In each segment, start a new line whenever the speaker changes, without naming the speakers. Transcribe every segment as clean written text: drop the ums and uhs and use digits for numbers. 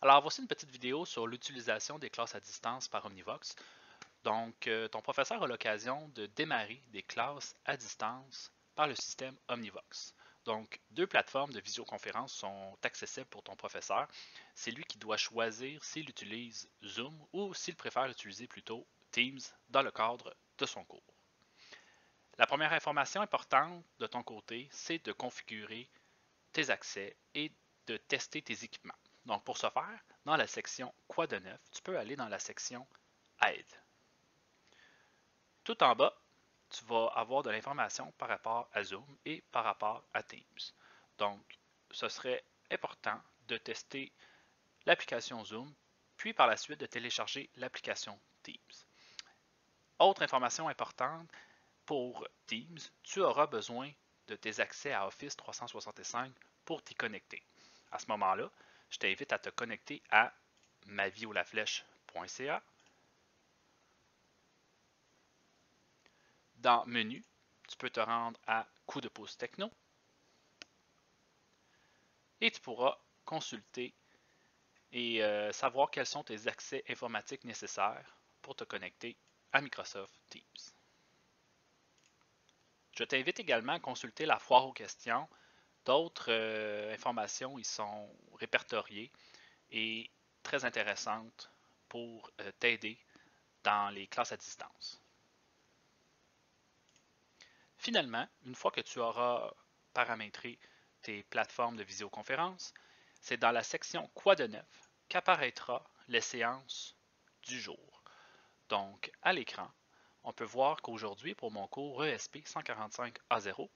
Alors, voici une petite vidéo sur l'utilisation des classes à distance par Omnivox. Donc, ton professeur a l'occasion de démarrer des classes à distance par le système Omnivox. Donc, deux plateformes de visioconférence sont accessibles pour ton professeur. C'est lui qui doit choisir s'il utilise Zoom ou s'il préfère utiliser plutôt Teams dans le cadre de son cours. La première information importante de ton côté, c'est de configurer tes accès et de tester tes équipements. Donc, pour ce faire, dans la section Quoi de neuf, tu peux aller dans la section Aide. Tout en bas, tu vas avoir de l'information par rapport à Zoom et par rapport à Teams. Donc, ce serait important de tester l'application Zoom, puis par la suite de télécharger l'application Teams. Autre information importante, pour Teams, tu auras besoin de tes accès à Office 365 pour t'y connecter. À ce moment-là, je t'invite à te connecter à maviolaflèche.ca. Dans Menu, tu peux te rendre à Coup de pouce techno et tu pourras consulter et savoir quels sont tes accès informatiques nécessaires pour te connecter à Microsoft Teams. Je t'invite également à consulter la foire aux questions. D'autres informations y sont répertoriées et très intéressantes pour t'aider dans les classes à distance. Finalement, une fois que tu auras paramétré tes plateformes de visioconférence, c'est dans la section Quoi de neuf qu'apparaîtra les séances du jour. Donc, à l'écran, on peut voir qu'aujourd'hui, pour mon cours ESP 145A0,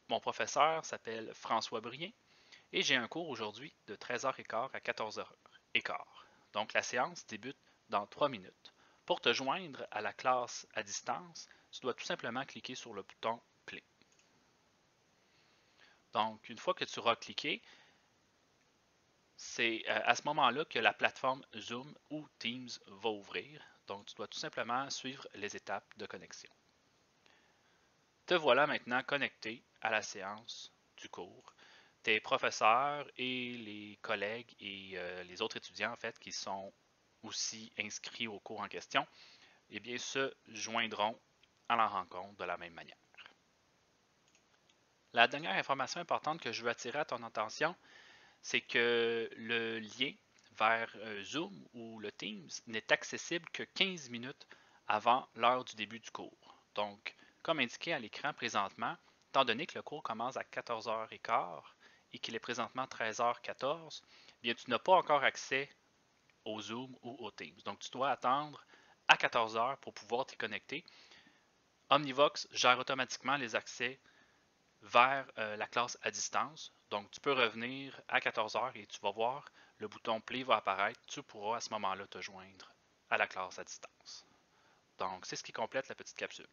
mon professeur s'appelle François Brien et j'ai un cours aujourd'hui de 13h15 à 14h15. Donc, la séance débute dans 3 minutes. Pour te joindre à la classe à distance, tu dois tout simplement cliquer sur le bouton Play. Donc, une fois que tu auras cliqué, c'est à ce moment-là que la plateforme Zoom ou Teams va ouvrir. Donc, tu dois tout simplement suivre les étapes de connexion. Te voilà maintenant connecté à la séance du cours. Tes professeurs et les collègues et les autres étudiants en fait qui sont aussi inscrits au cours en question, eh bien, se joindront à la rencontre de la même manière. La dernière information importante que je veux attirer à ton attention, c'est que le lien vers Zoom ou le Teams n'est accessible que 15 minutes avant l'heure du début du cours. Donc, comme indiqué à l'écran présentement, étant donné que le cours commence à 14h15 et qu'il est présentement 13h14, bien, tu n'as pas encore accès au Zoom ou au Teams. Donc, tu dois attendre à 14h pour pouvoir t'y connecter. Omnivox gère automatiquement les accès vers la classe à distance. Donc, tu peux revenir à 14h et tu vas voir le bouton Play va apparaître. Tu pourras à ce moment-là te joindre à la classe à distance. Donc, c'est ce qui complète la petite capsule.